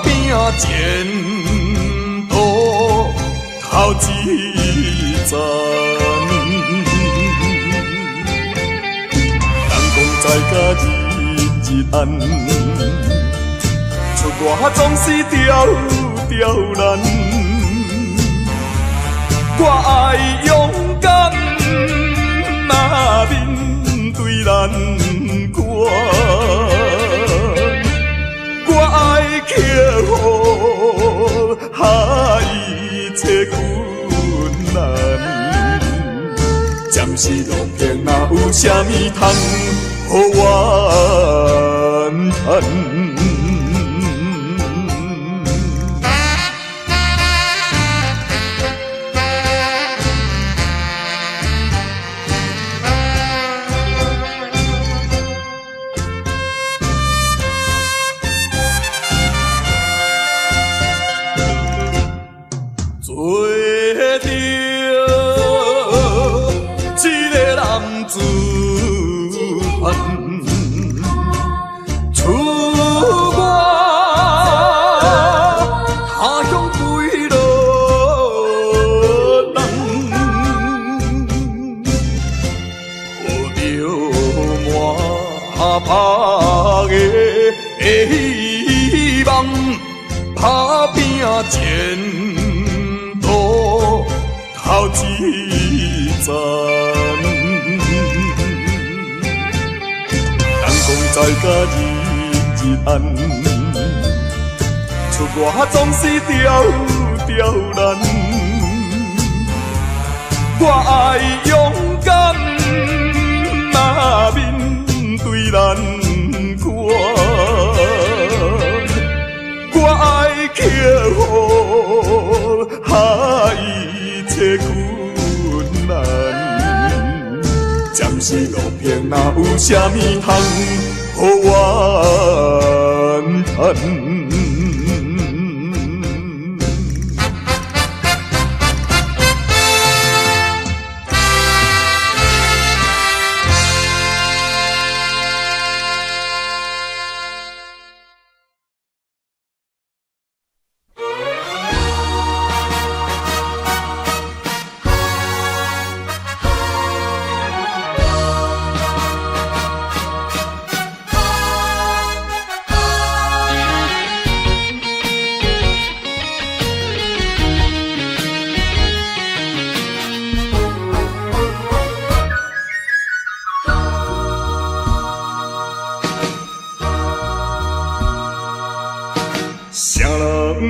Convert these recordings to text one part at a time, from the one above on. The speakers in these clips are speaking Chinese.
拼前途头一站。人讲在甲日暗，出外总是刁难。我爱勇敢，若面对难关，我爱克服下一切困难。暂时路径哪有啥物通予我叹？希望打拼前途头一站。人讲在甲日暗，出外总是刁难。我爱勇敢，若面对难关。我爱克服下一切困难。暂时路径哪有啥物通予我叹？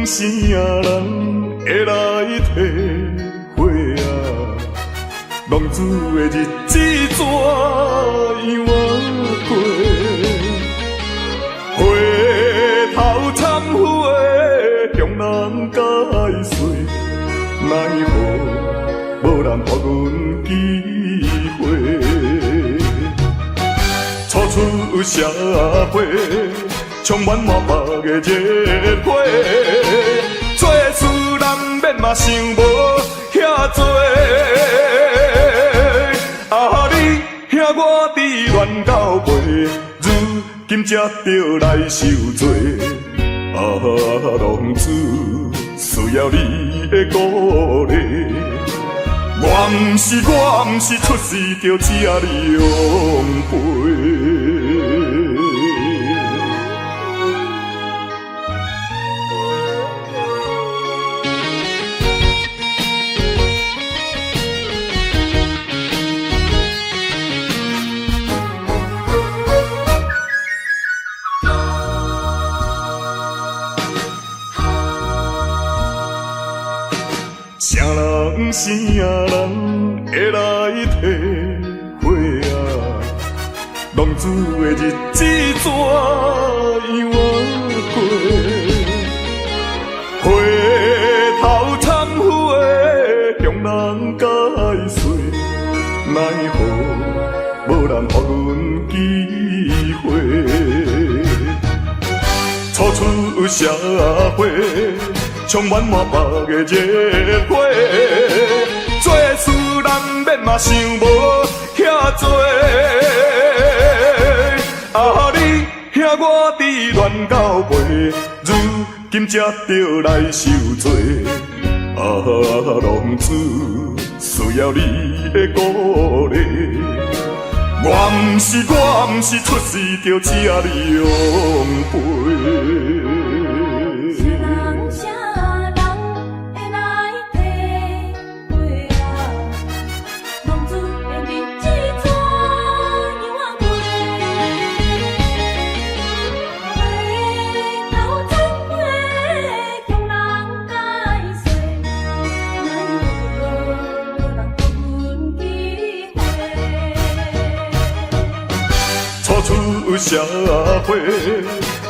啥人会来体会啊？浪子的日子怎样过？回头忏悔，向人解释，奈何无人给阮机会？初出社会。充满满腹的热血，做事人免嘛想无遐多。啊，你兄我伫乱到尾，如今才着来受罪。啊，浪子需要你的鼓励。我毋是出世就这样配。啥人会来体会啊？浪子的日子怎样过？回头忏悔，向人解释，奈何无人给阮机会？初出社会。充满满腹的热血，做事人免嘛想无遐多。啊，你兄我伫乱到尾，如今今才着来受罪。啊，浪子需要你的鼓励。我毋是出世着吃你养肥。出社会，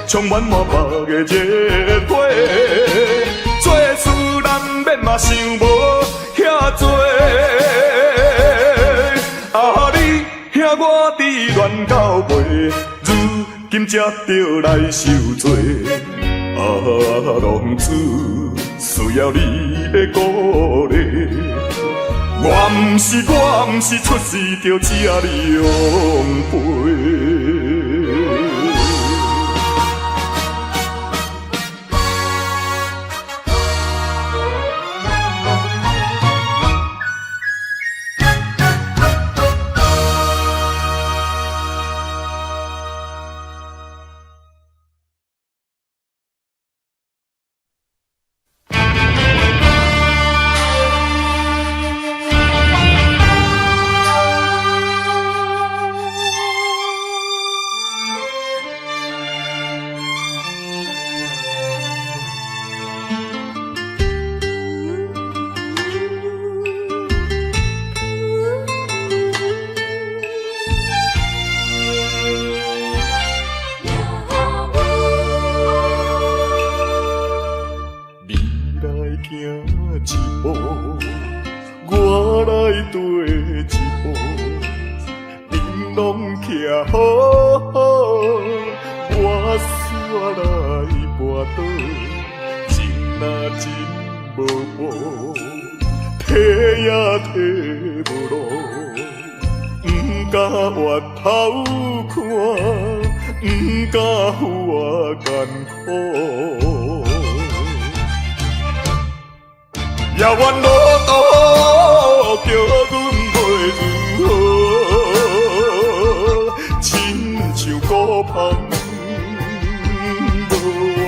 充满满腹的热血，做事难免嘛想无遐多。啊，你兄我伫乱到尾，如今才着来受罪。啊，浪子需要你的鼓励。我毋是出世着吃你养肥。也愿路途叫阮袂如何，亲像孤芳无外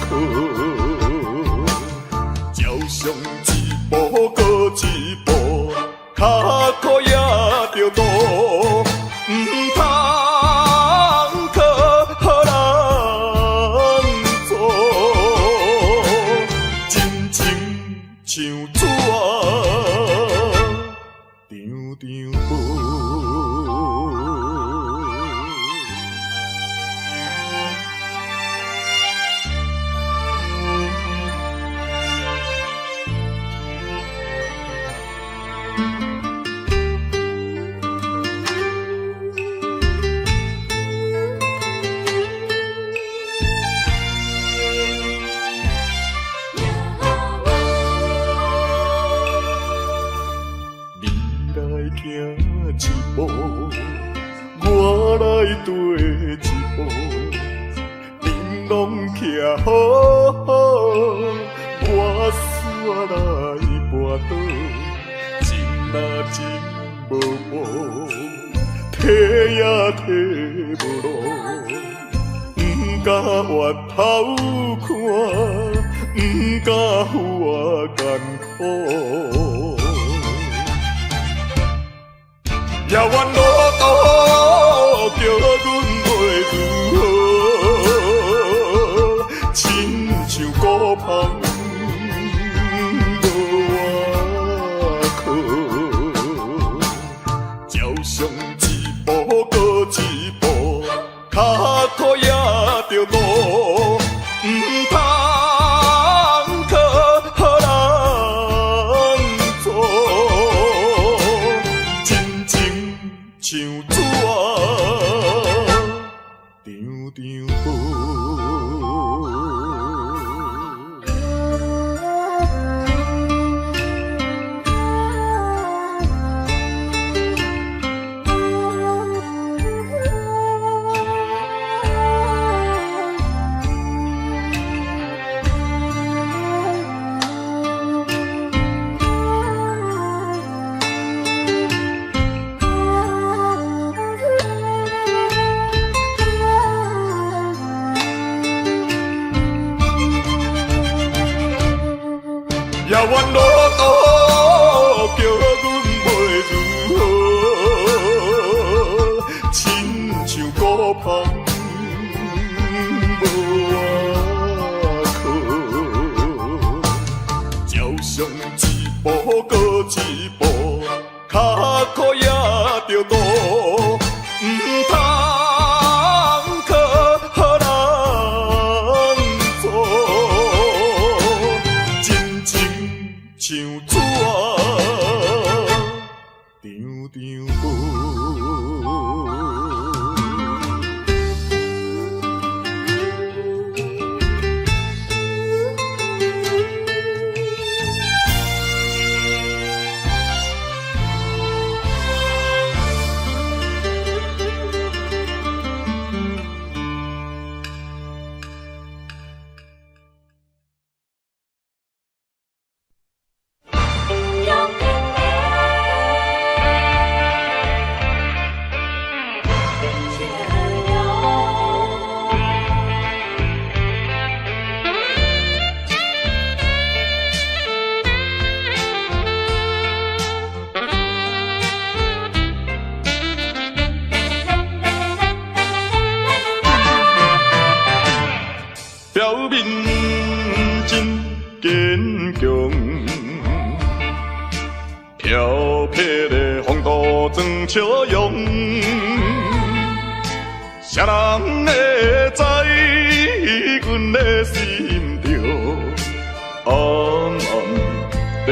靠，照常一步搁一步，脚苦也着渡，唔通靠人做。像纸张张飞，一步，我来跟一步，恁拢徛好好，我煞来跋倒，真若真无无，体也体无路，不敢越头看，不敢我艰苦。也愿路途叫阮袂如何，亲像孤芳无外靠，照常一步搁一步，脚苦也着渡，唔通靠人做。像纸张张飞。遥远路途叫阮袂如何，亲像孤芳无外靠，照常一步过一步，脚苦也着渡，唔通靠人做，真情像纸张张无。表面真坚强，飘撇的风度装笑容，谁人会知阮的心着暗暗在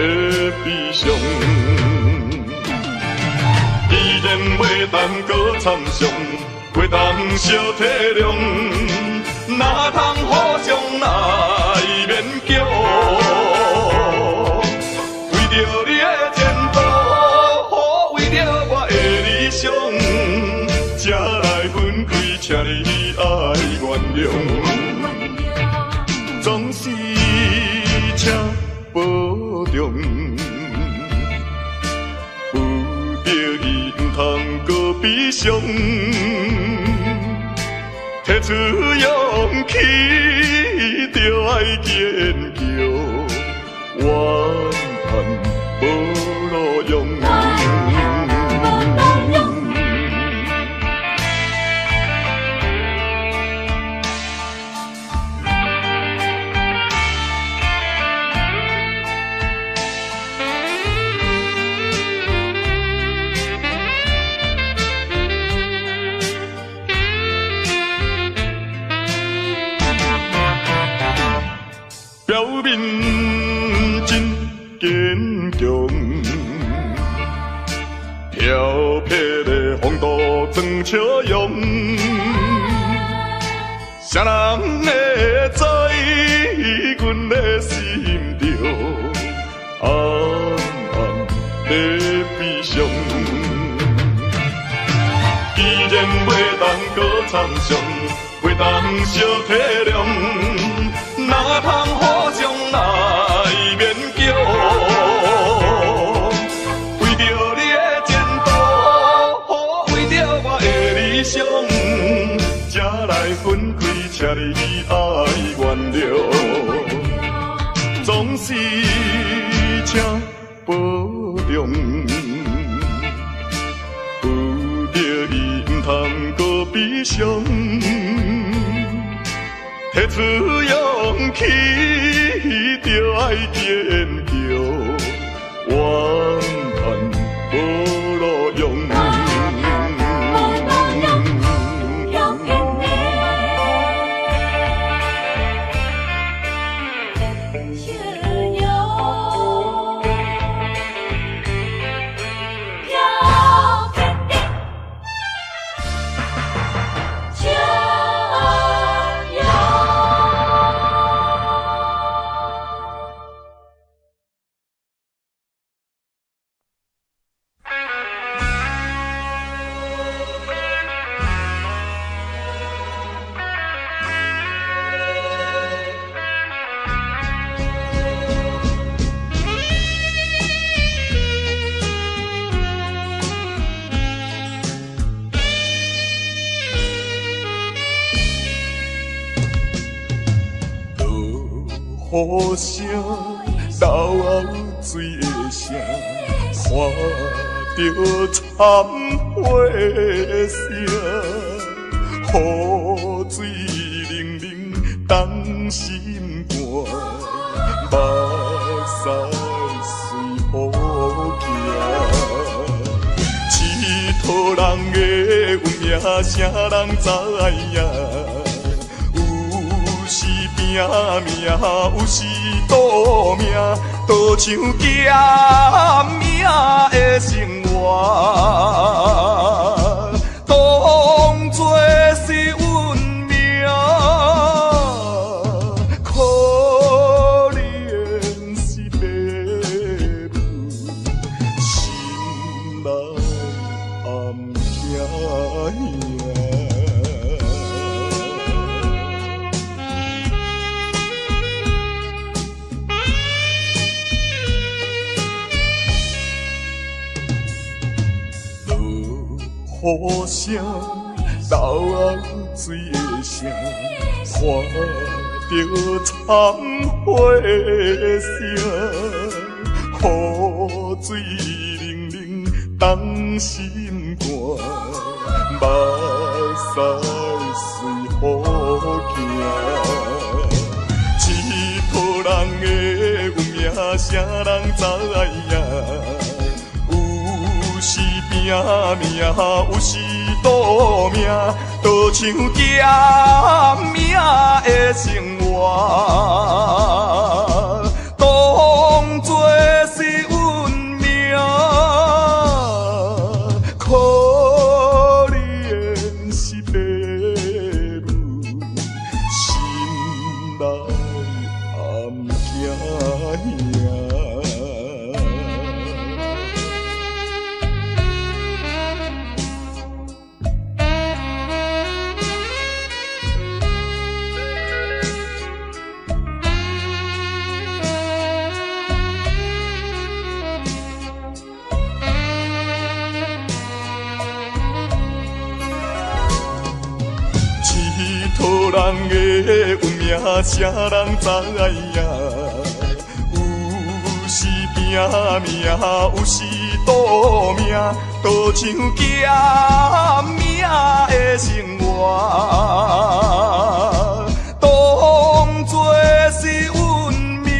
悲伤？依然袂当搁参详，袂当小体谅。哪通互相来勉强？为着你的前途，为着我的理想，才来分开，请你爱原谅。总是请保重，不得已唔通搁悲伤。提出勇气，就爱坚强，怨叹无路用。表面真坚强，飘撇的风度装笑容，谁人会知阮的心着暗暗在悲伤？既然袂当搁参详，袂当小体谅。哪通互相来勉强？为着你的前途，为着我的理想，才来分开，请你爱原谅。总是请保重，不得已唔通搁悲伤。提出勇气，就爱坚强，怨叹无路用。雨声流后水的声，看着惨血声，雨水淋淋冻心肝，目屎随雨行。乞讨人的运命，啥人知影？有时拼命，有时赌命，倒像夹命的生活，当作是运命，可怜是爸母，心内暗惊兄。雨声，流后水的声，看着惨血声，雨水淋淋冻心肝，目屎随雨行。乞讨人的运命，啥人知影？拼命，有时赌命，倒像夹命的生活，当作是运命，可怜是爸母，心内暗惊兄。人的运命，啥人知影？有时拼命，有时赌命，倒像夹命的生活，当作是运命，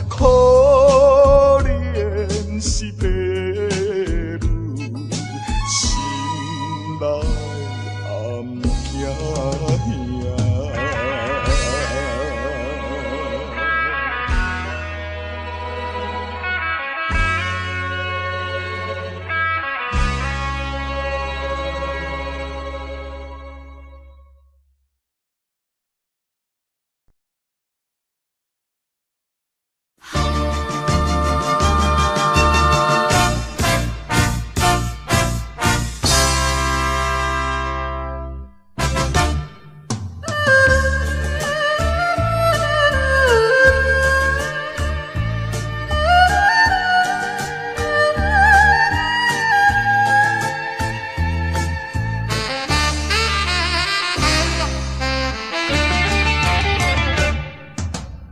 可怜是爸母，心内暗惊兄。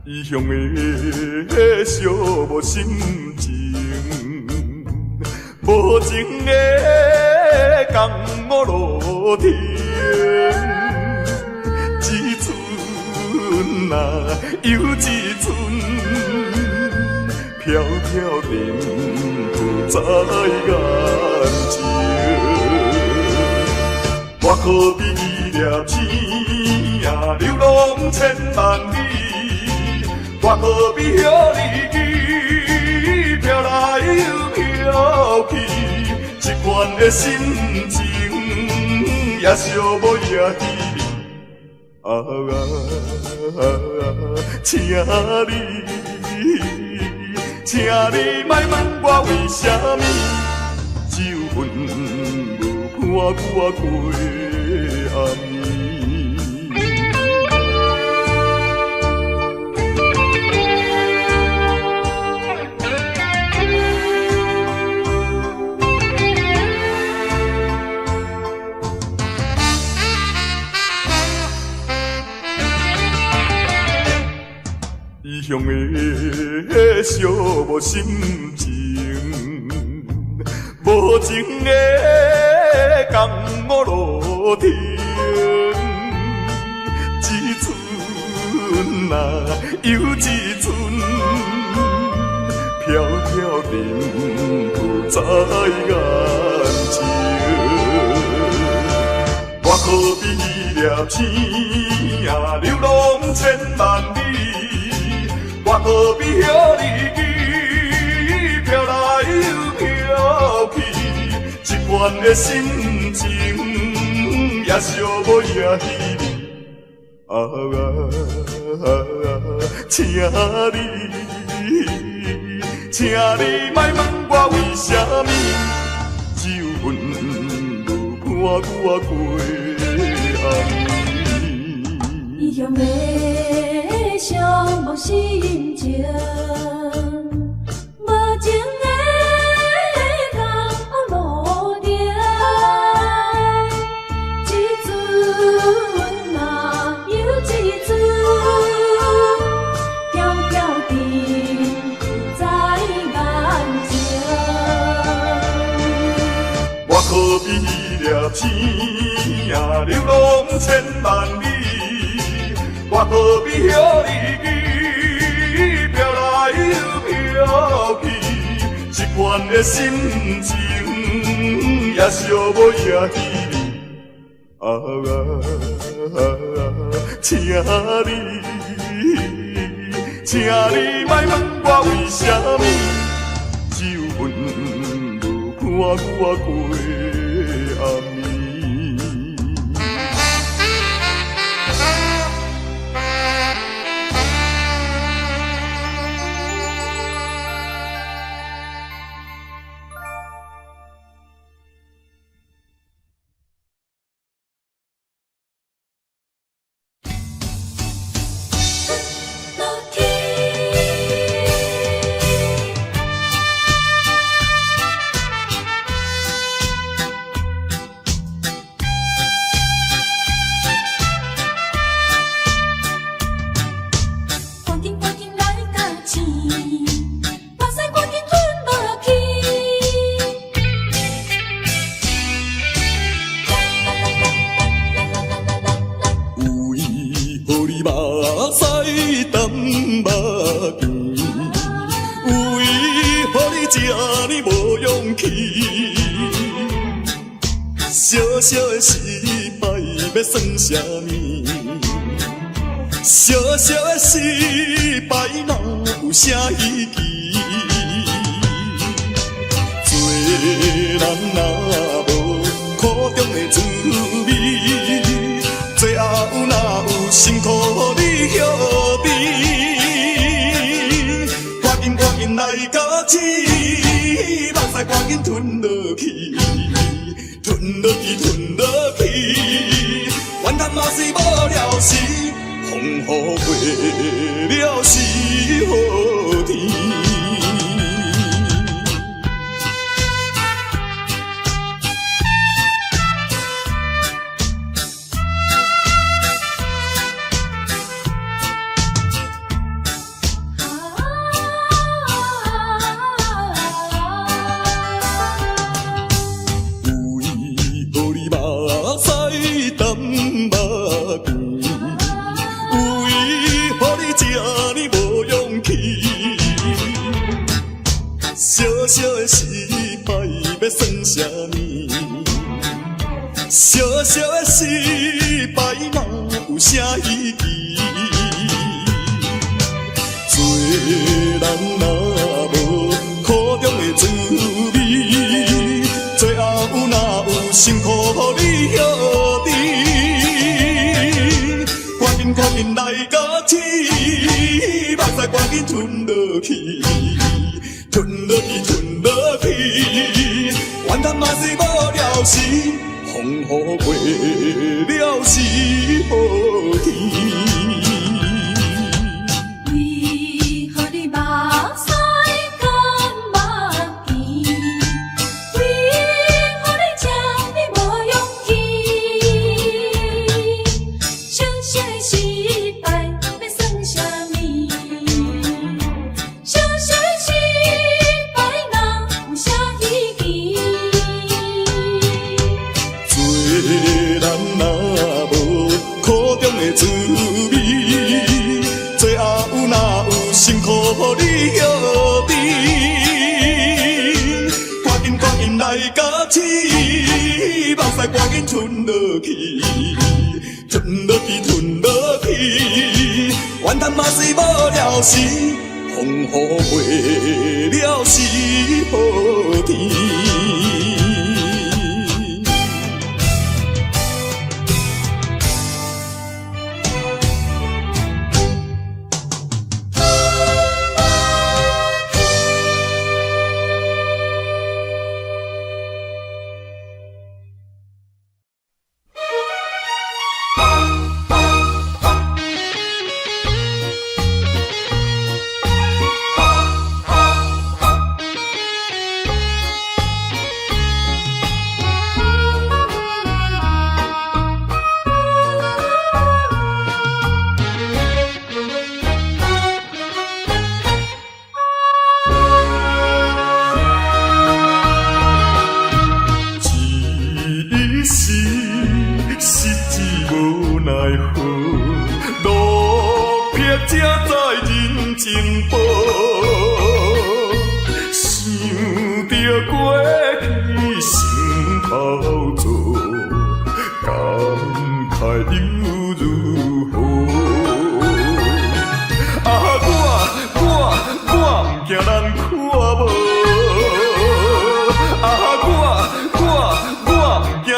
异乡的寂寞心情，无情的江湖路程，一寸啊又一寸，飘飘沉浮在眼前。我可比一粒星啊，流浪千万里。我可比遐日飘来又飘去，一款的心情也寂寞也凄厉。请你莫问我为什么，只有阮无伴我过暗暝。异乡的寂寞心情，无情的江湖路程，一寸啊又一寸，飘飘沉浮在眼前。我可比那粒星啊，流浪千万里。我可比遐日记，飘来又飘去，一款的心情也寂寞也稀微。啊，请你莫问我为什么，只有阮无伴我过暗暝。异乡的寂寞心情，无情的江湖路程，一寸啊又一寸，飘飘沉浮在眼前。我可比那粒星啊，流浪千万里。我可比遐日记，飘来又飘去，一款的心情也寂寞也稀微。啊，请你莫问我为什么，只有阮无伴我过暗暝。小小的失败要算啥物？小小的失败哪有啥意义？做人哪无苦中的滋味？最后哪有辛苦你晓得？赶紧来到起，目屎赶紧吞落去。吞落去，怨叹嘛是无了时，风雨过了是好天。小的失败要算啥物？小小的失败哪有啥意义？做人哪无苦中的滋味？最后哪有辛苦你晓得？赶紧来到起，目屎赶紧吞落去。吞落去，怨叹嘛是无了时，风雨过了是好天。为何你目屎干目甜？为何你这么无勇气？小小的失败要算啥物？味，最后哪有辛苦你晓知？赶紧来甲起，目屎赶紧吞落去，吞落去，吞落去，怨叹嘛是无了时，风雨过了是好天。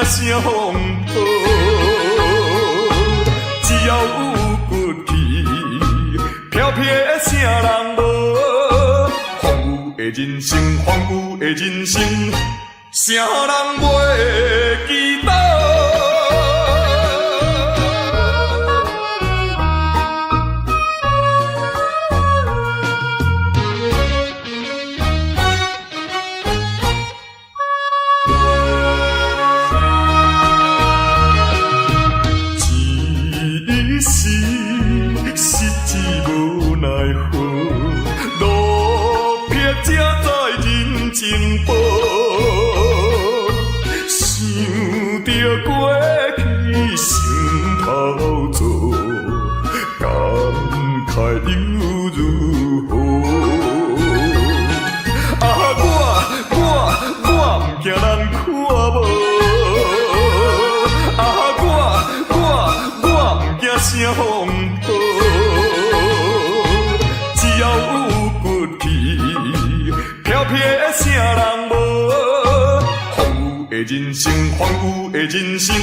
声风暴，只要有骨气，飘飘的啥人无？荒芜的人生，荒芜的人生，啥人袂记得？情报，想着过去心头做，感慨又如何？啊，我不惊人看无，啊，我不惊声风暴，只要有骨气。飘飘的啥人无？荒芜的人生，荒芜的人生，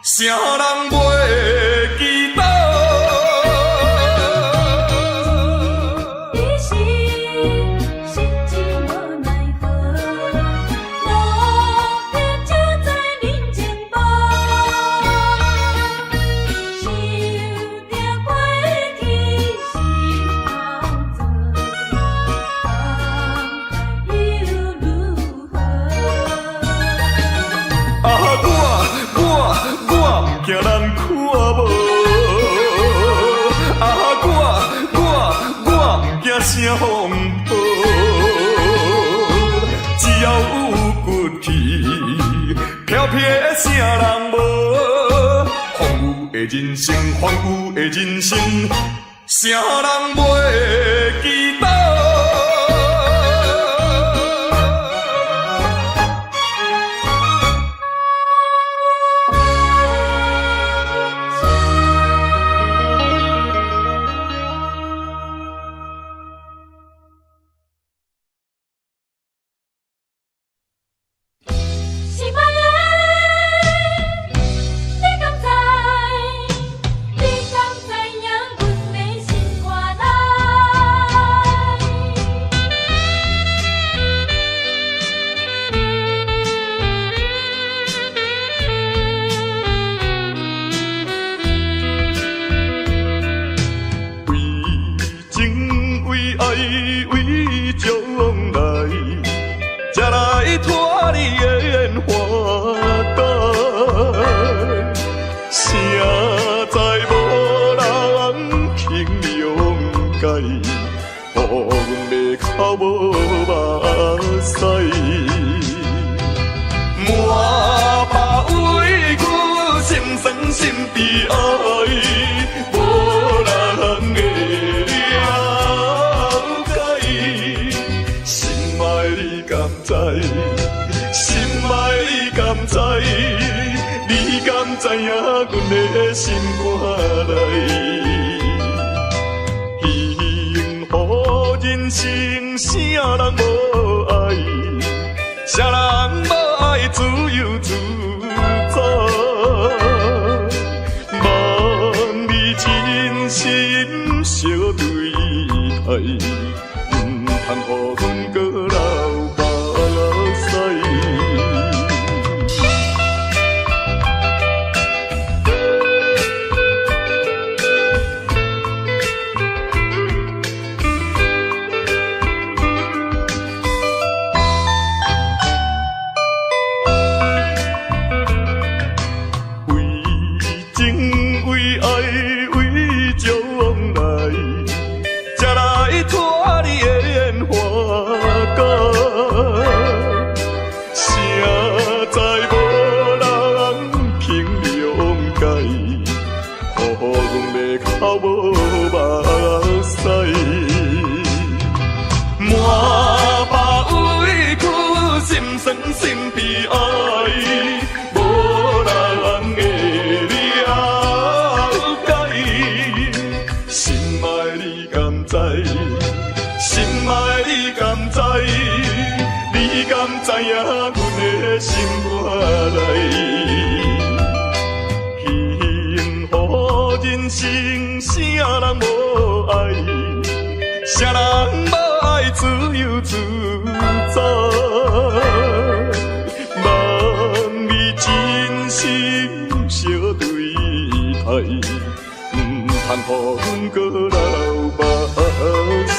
啥人袂记得？惊人看无，啊，我不惊声风暴，只要有骨气，飘飘的啥人无？荒芜的人生，荒芜的人生，啥人袂记得？口无目屎，满把委屈，心酸心悲哀。心肝内。幸福人生，啥人无爱？啥人无爱自由自在？万里真心相对待，通予阮搁流目屎。口无目屎，满腹委屈，心酸心悲哀，无人会了解。心爱你敢知？心爱你敢知？你敢知影阮的心肝内？人生啥人无爱？啥人无爱自由自在？万里真心相对待，通予阮搁流目屎。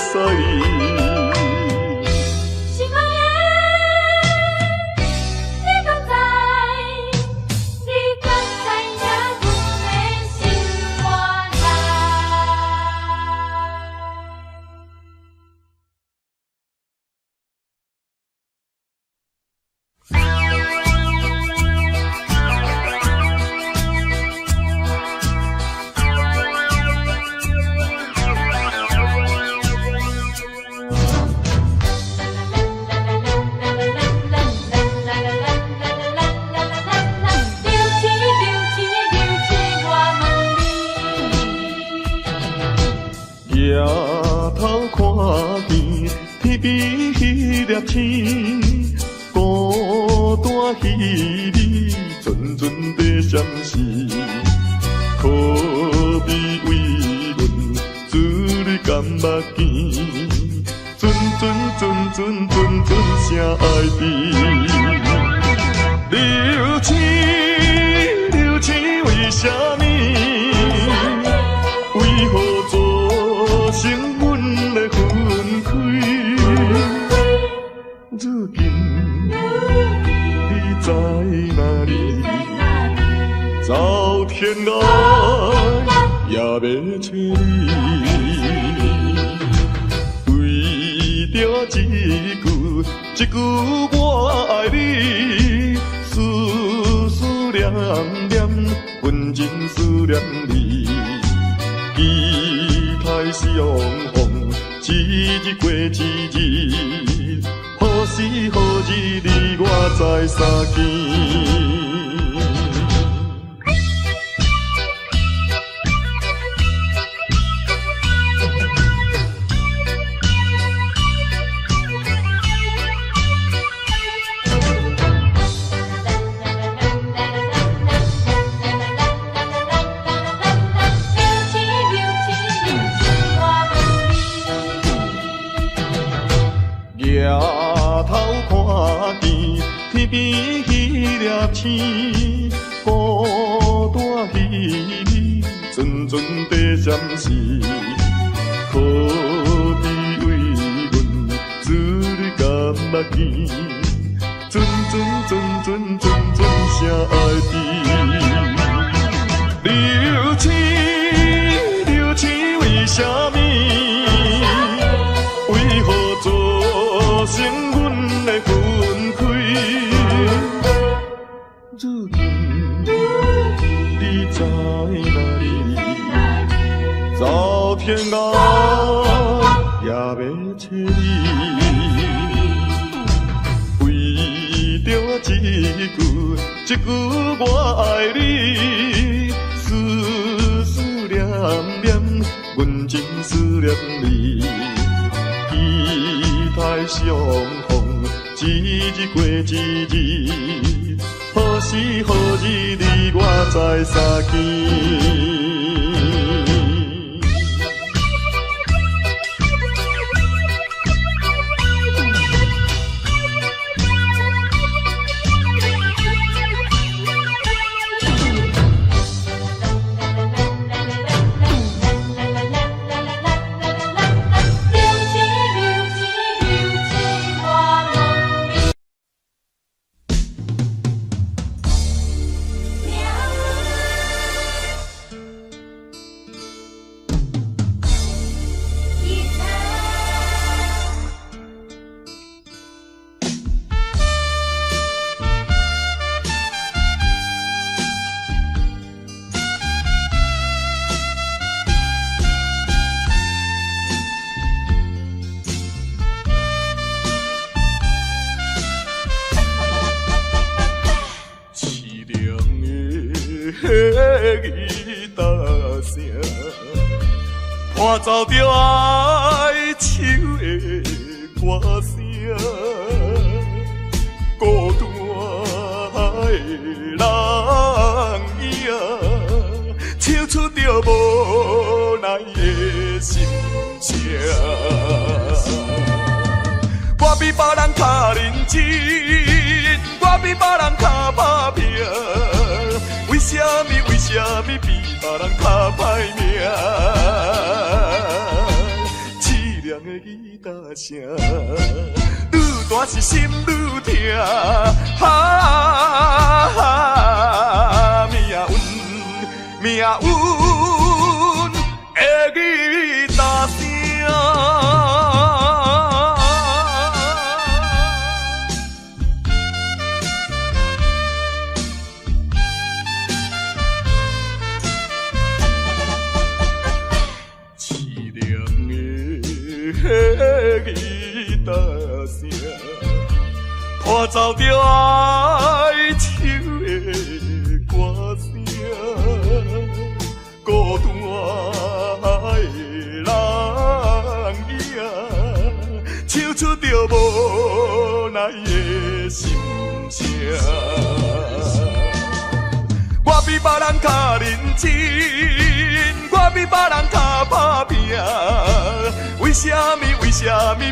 抬头看见天边迄粒星，孤单彼你阵阵地闪烁，可比为阮珠泪甘目见，阵声爱甜。流星流星为什么？为何做成阮的分开？如今你在哪里？走天涯也要找你，为着一句我爱你，思念念，阮真思念你。期待是永恒，一日过一日，何时何日你我再相见？抬头看见天边迄粒星，孤单彼你阵阵地闪烁，可比为阮珠泪甘目见，阵声爱甜。流星为什么？为何做成阮的分开？如今你在哪里？走天涯也要找你，为着一句我爱你。阮真思念你。期待相逢，一日过一日，何时何日你我再相见？吉他声，伴奏着哀愁的歌声，孤单的人影，唱出着无奈的心声。我比别人较认真，我比别人较打拼。为什么比别人较歹命？凄凉的吉他声，愈大是心愈痛。命运的吉他声。吉他声，伴奏着哀愁的歌声，孤单的人影，唱出着无奈的心声。我比别人较认真，我比别人较打拼。为什么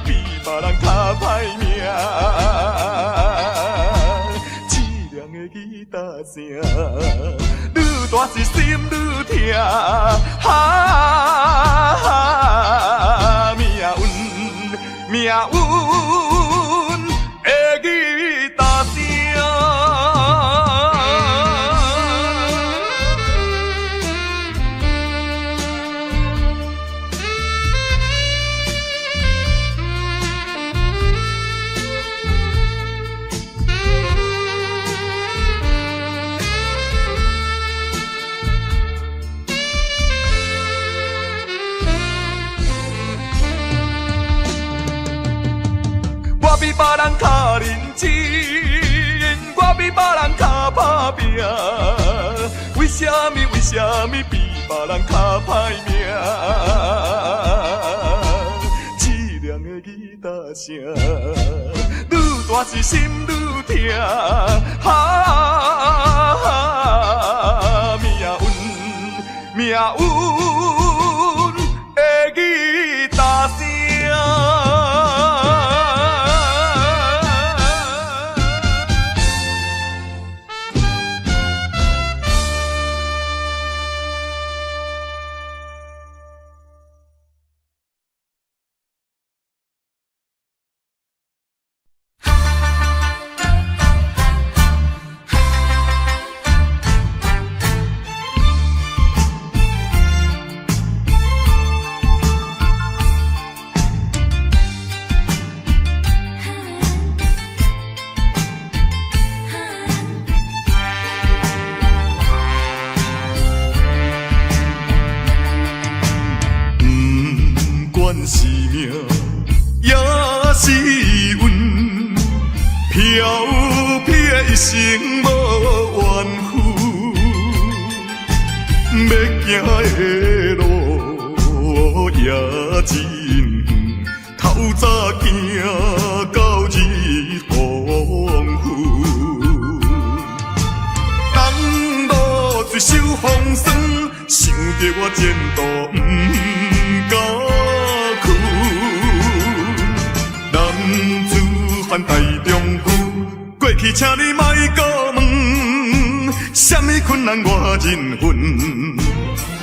比别人较歹命？凄凉的吉他声，愈大是心愈痛。命运的吉他声。我比别人较认真，我比别人较打拼。为什么比别人较歹命？凄凉的吉他声，愈大是心愈痛。命运的吉他声。是命，也是运，飘撇一生无怨妇。要行的路，真远，透早行到日黄昏。人路水手风霜，想着我前途不敢去。男子汉大丈夫，过去请你莫搁问，什么困难我忍恨，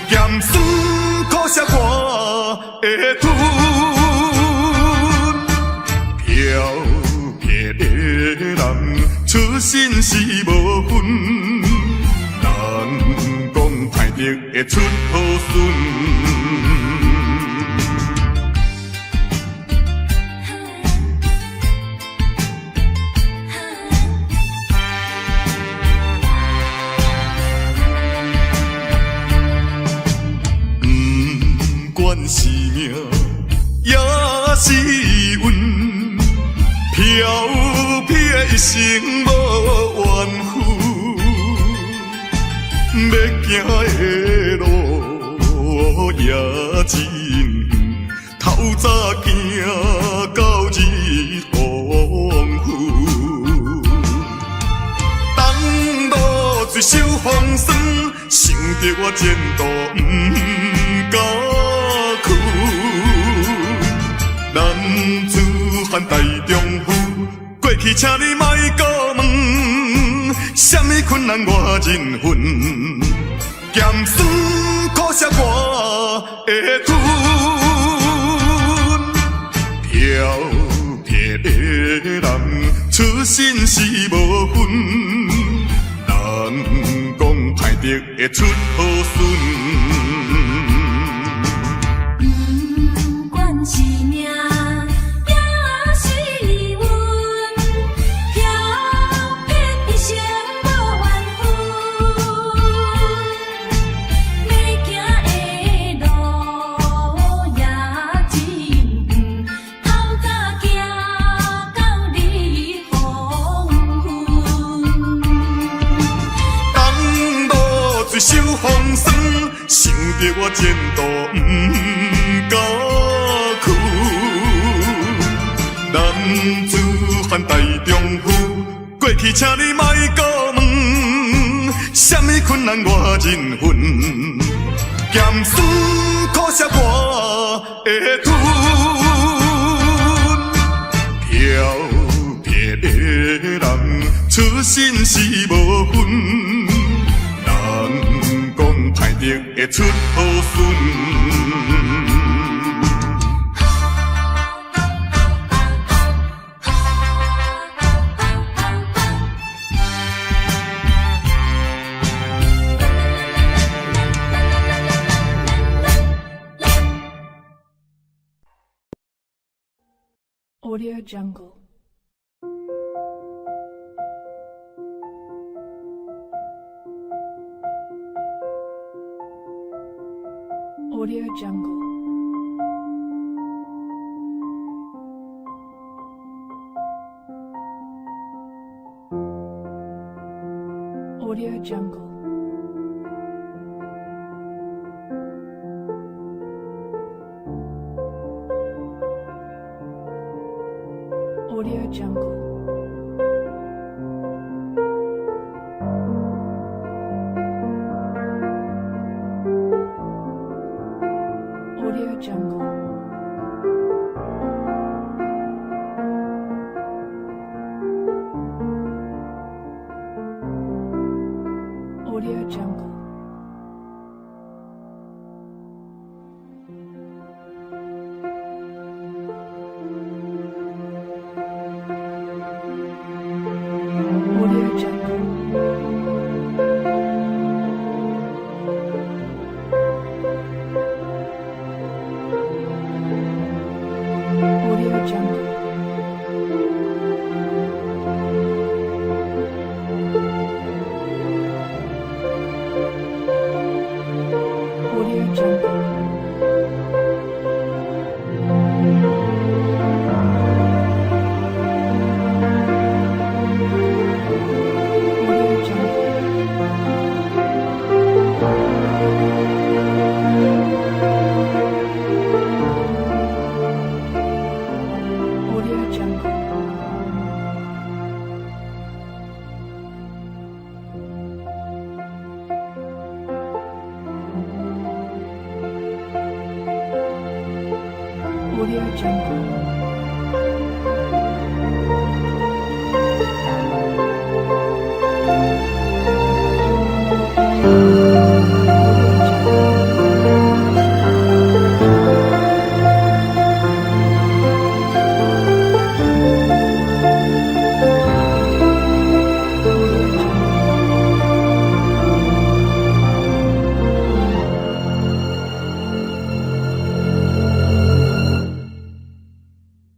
咸酸苦涩我会吞。漂泊的人出身是无分，人讲歹得会出好孙。是命，也是运，漂泊的一生无怨妇。要行的路也真远，透早行到日黄昏。当路水手风霜，想着我前途不敢。男子汉大丈夫，过去请你莫搁问，什么困难我忍恨，咸酸苦涩我会吞。漂泊的人出身是无分，人讲歹得会出好孙。是命，也是运，漂泊一生无怨妇。要行的路也真远，透早行到日黄昏。当路水手风霜，想着我前途不敢。男子汉大丈夫，过去请你莫搁问，什么困难我忍恨，咸酸苦涩我会吞。漂泊的人出身是无分，人讲歹得会出好孙。Audio Jungle. Audio Jungle. Audio Jungle. Audio Jungle. Audio Jungle. Audio Jungle. Audio Jungle. Audio Jungle.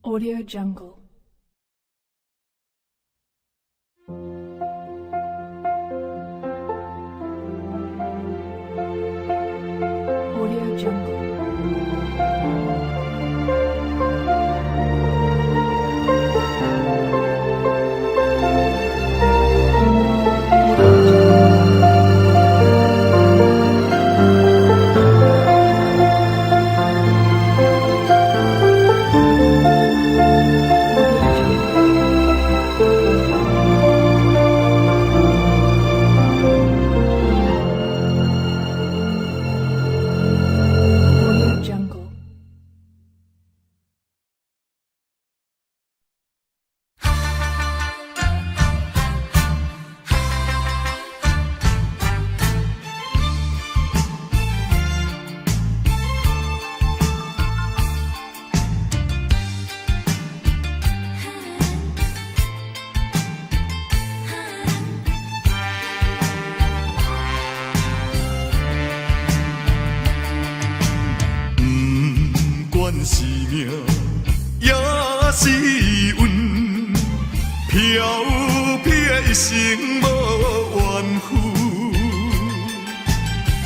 Audio Jungle. Audio Jungle. Audio Jungle.不管是命也是运，飘撇一生无怨妇，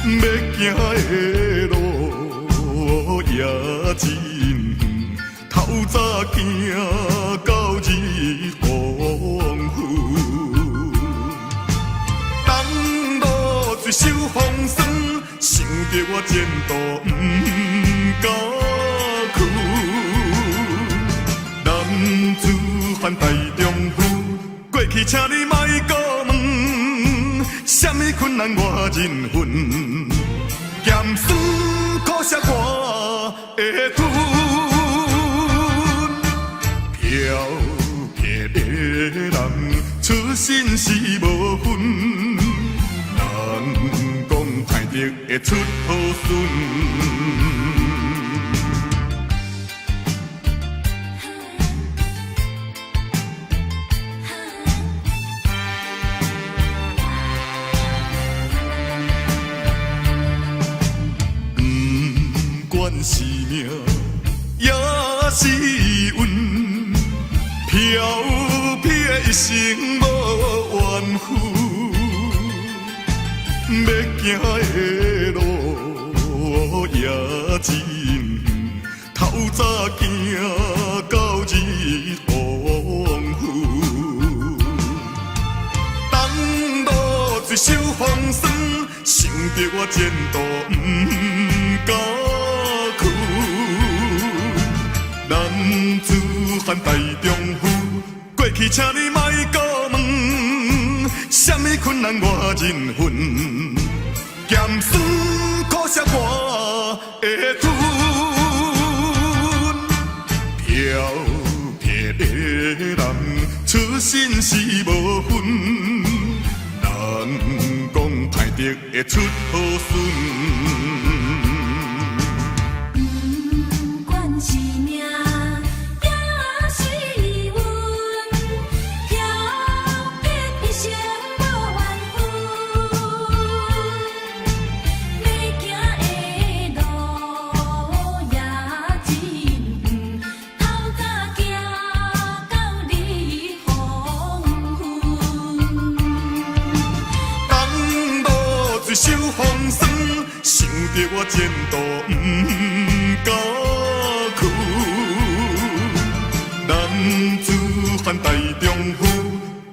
要行的路也真远，透早行到日黄昏。当路水手风霜，想着我前途不敢去。男子汉大丈夫，过去请你莫搁问，什么困难我忍恨，咸酸苦涩我会吞。飘撇的人，出身是无分。人讲歹得会出好孙，不管是命也是运，飘撇一生无怨妇。要行的路也真远，透早行到日黄昏。当路水手风霜，想着我前途不敢去。男子汉大丈夫，过去请你莫搁问，什么困难我忍恨，咸酸苦涩我会吞。飘撇的人，出身是无分。人讲歹得会出好孙。不管是命也是运，飘撇一生无怨妇。要行的路也真远，透早行到日黄昏。当路水手风霜，想着我前途不敢去。男子汉大丈夫，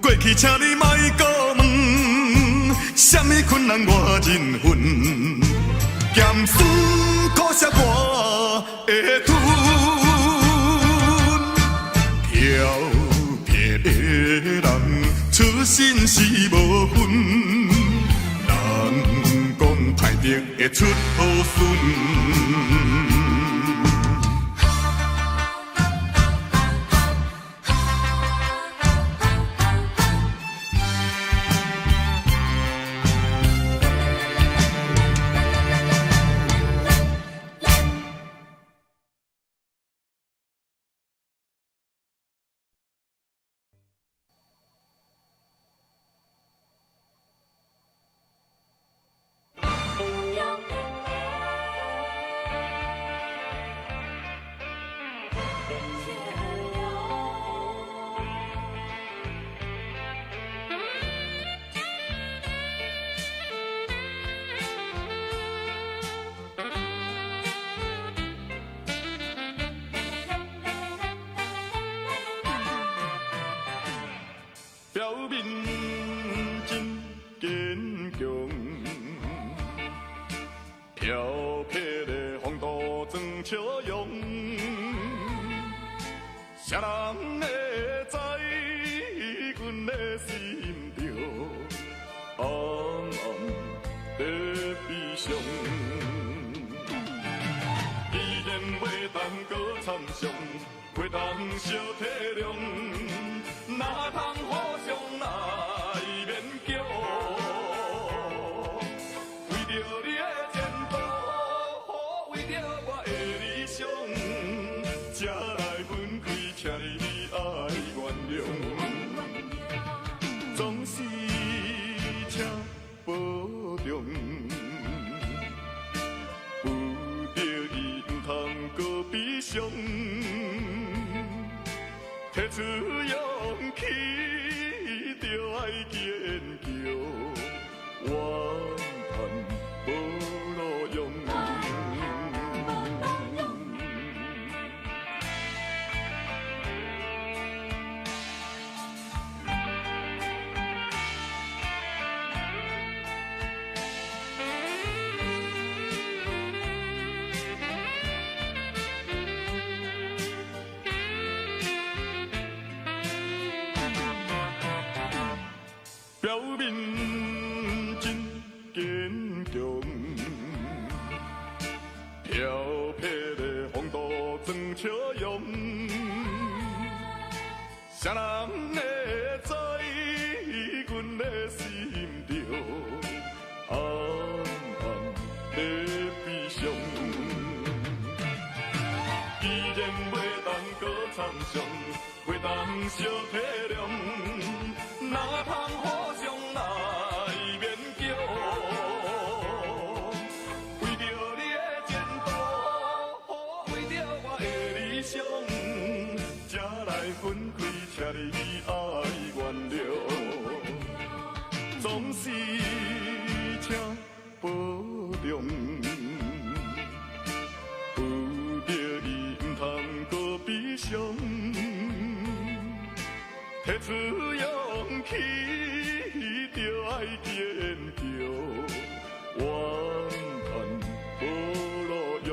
过去请你莫搁问，什么困难我忍恨，咸酸苦涩我会吞。飘撇的人，出身是无分。人讲歹得会出好孙。用，谁人会知阮的心着暗暗在悲伤？既然袂当搁参详，袂当相体谅，哪通互相来勉强？为着你的前途，为着我的理想，才来分开，请你爱原谅，总是请保重。悲伤，提出勇气，就爱坚强，怨叹无路用。表面真坚强，漂泊的风度装笑容，谁人会知阮的心着暗暗在悲伤？既然袂当搁参详，袂当相体谅，哪通互相来勉强？为着你的前途，为着我的理想，才来分开，请你爱原谅，总是请保重。有着你，唔通搁悲伤。提出勇气，就爱坚强，怨叹无路用。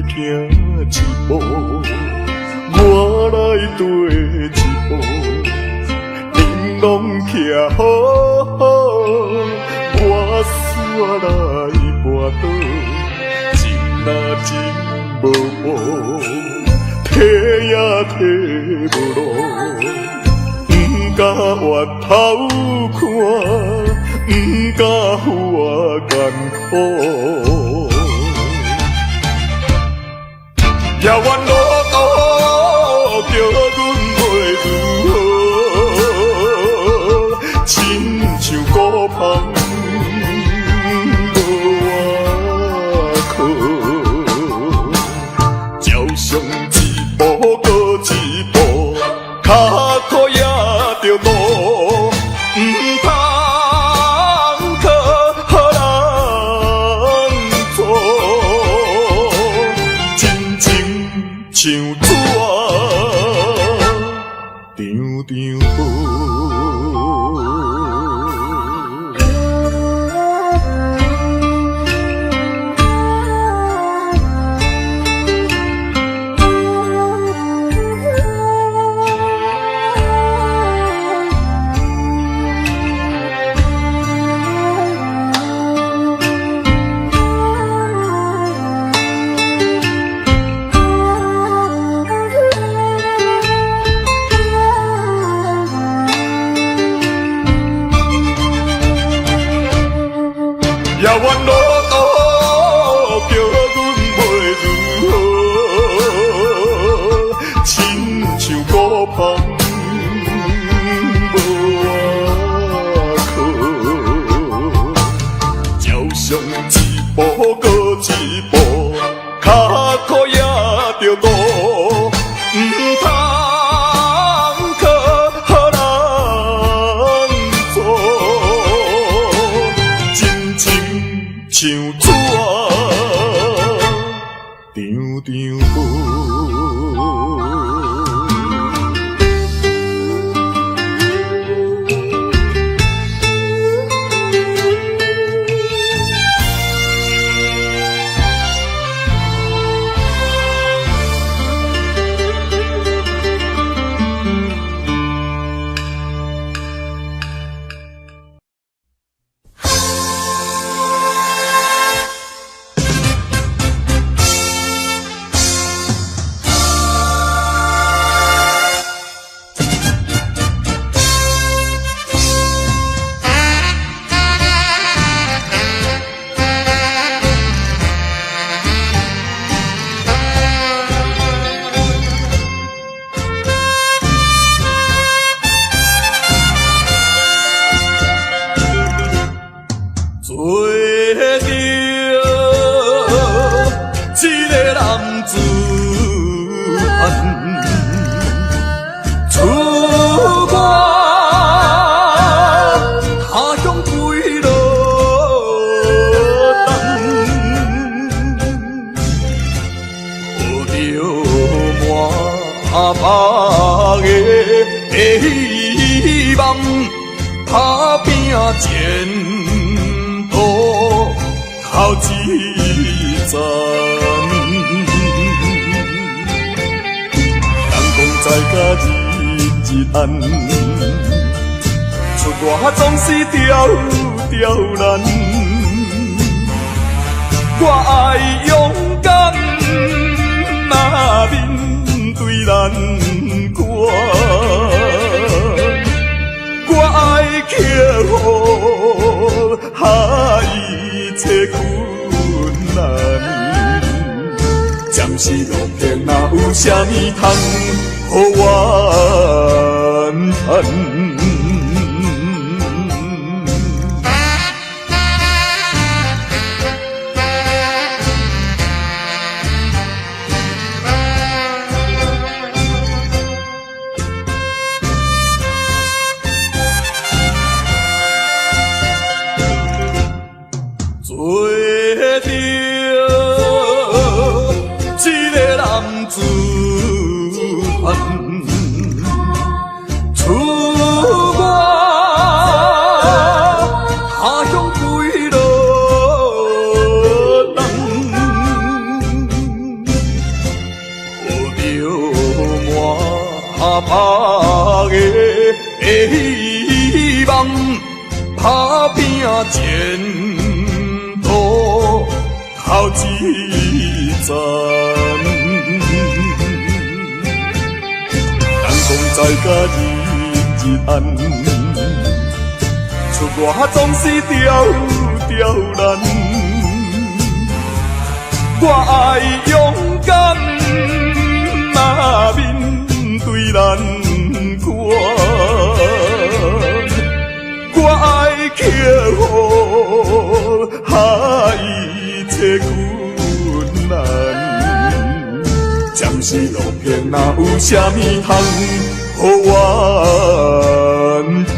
行一步，我来跟一步。玲珑徛好好，我煞来跋倒，情若真无补，提也提无路。不敢回头看，不敢我艰苦。遥远路途叫阮袂如何，亲像孤帆无外靠，照常一步过一步，脚苦也着路，唔通靠人做，真情像纸张张好。遥远路途叫阮袂如何，亲像孤帆无外靠，照常一步过一步，脚苦也着路，唔通靠人做。像纸张张好。希望打拼前途头一站，人讲在甲日日暗，出外总是刁难，我爱勇敢，若面对难关。我爱克服一切困难，暂时路边哪有啥物通予我怨叹。做着一个男子汉，出打的希望，打拼前途头一站。人讲在甲日暗，出外总是刁难。我爱勇敢，面对难关。我爱克服一切困难。暂时路偏哪有啥物通予我谈？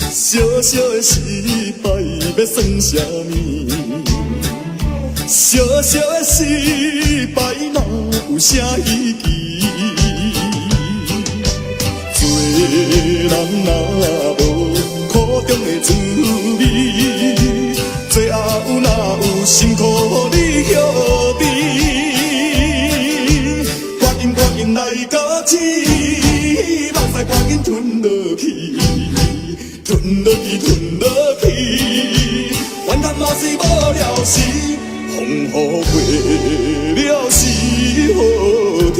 小小的失败要算啥物？小小的失败哪有啥意义？做人哪无苦中的滋味？最后哪有辛苦你晓得？赶紧来到起，目屎赶紧吞落去。吞落去，怨叹嘛是无了时，风雨过了是好天。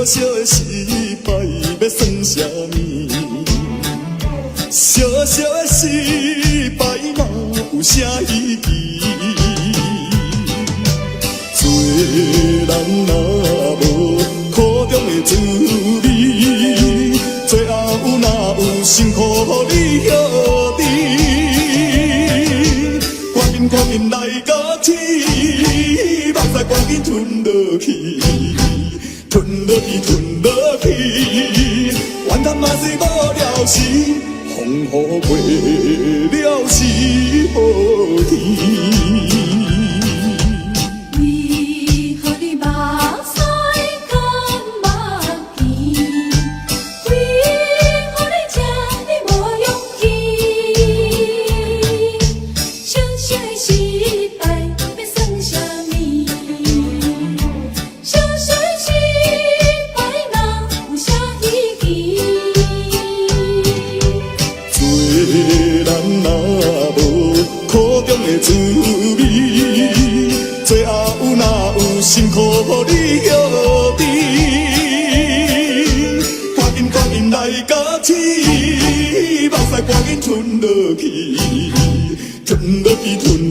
小的失败要算啥物？小小的失败哪有啥意义？做人哪无苦中的滋味？最后哪有辛苦你晓得？赶紧来到起，目屎赶紧吞落去。吞落去，怨叹嘛是无了时，风雨过了是好天。为何你目屎干目甜？为何你这呢无勇气？小小的失败要算啥物？小小的失败哪有啥意义？做人哪无苦中的滋味？最后哪有辛苦你晓得？赶紧来到起，目屎赶紧吞落去。吞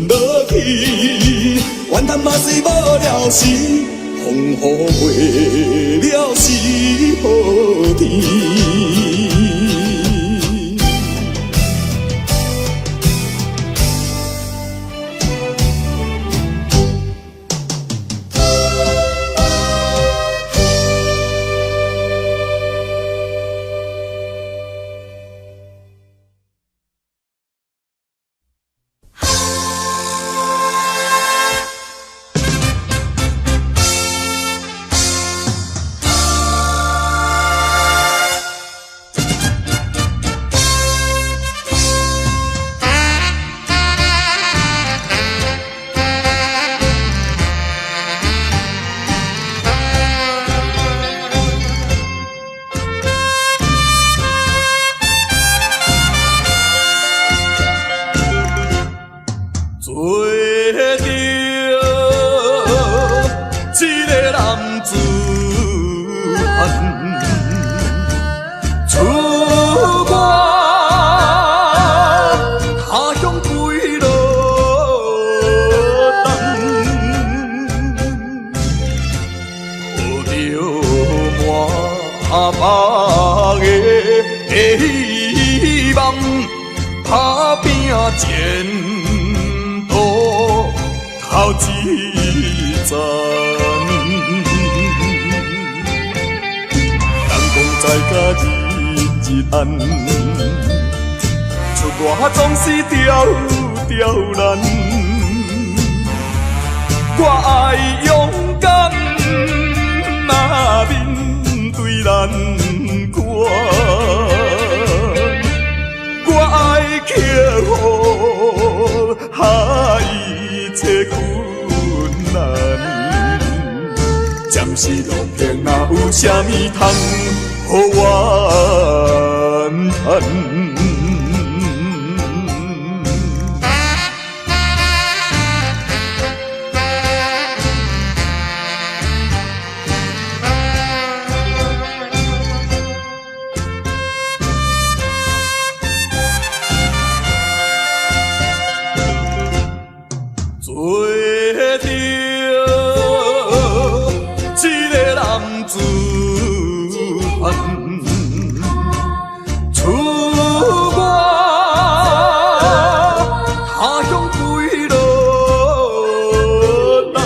落去，怨叹嘛是无了时，风雨过了是好天。个男子汉。出外他乡归路等，抱着满目的希望，打拼前途头一站。人讲在家日暗，出外总是刁难。我爱勇敢，若面对难关，我爱克服一切困难。暂时路平，哪有啥物通？予我叹。做着一个男子汉。出外他乡归路等，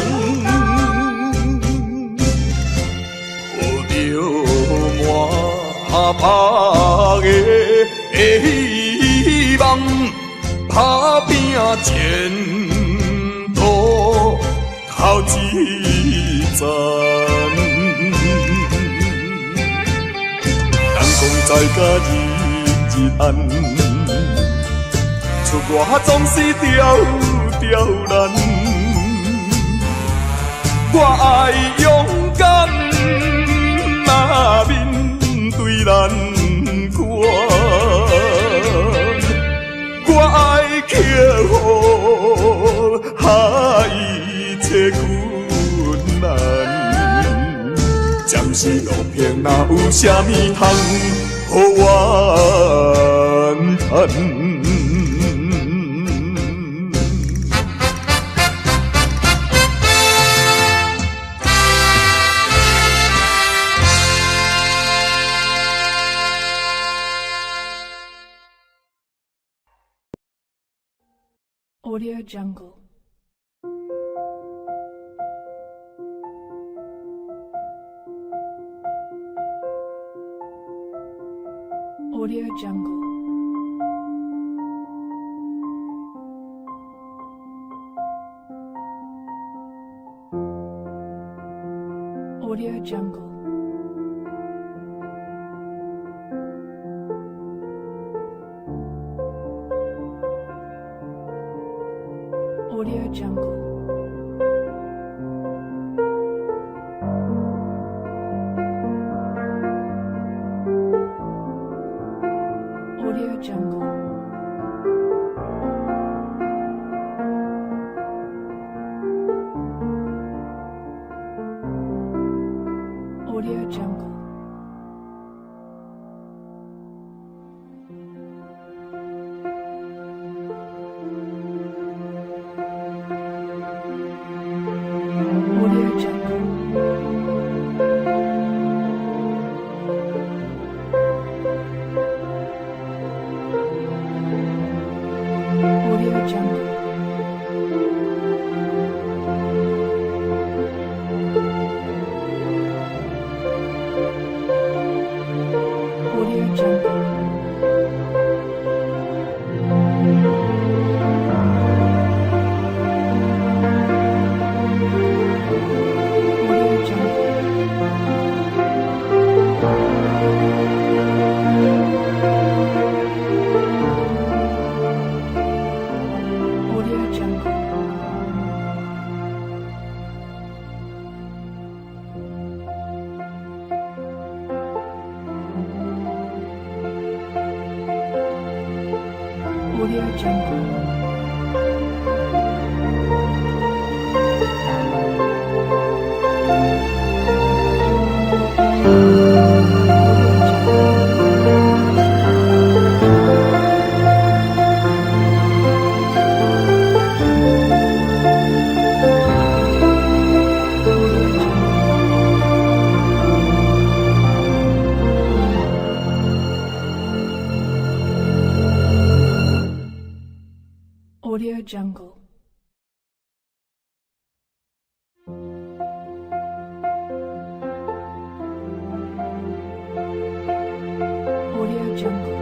抱着满目的希望，打拼前途头一站。在家日暗，出外总是刁难。我爱勇敢，若面对难关，我爱克服一切困难。暂时路平，哪有啥物通？予我叹。Audio Jungle. Audio Jungle. Audio Jungle. Audio Jungle. Audio Jungle. Audio Jungle. Audio Jungle. Audio Jungle. Audio Jungle. Audio Jungle. Audio Jungle. Audio Jungle. Jungle. Audio Jungle.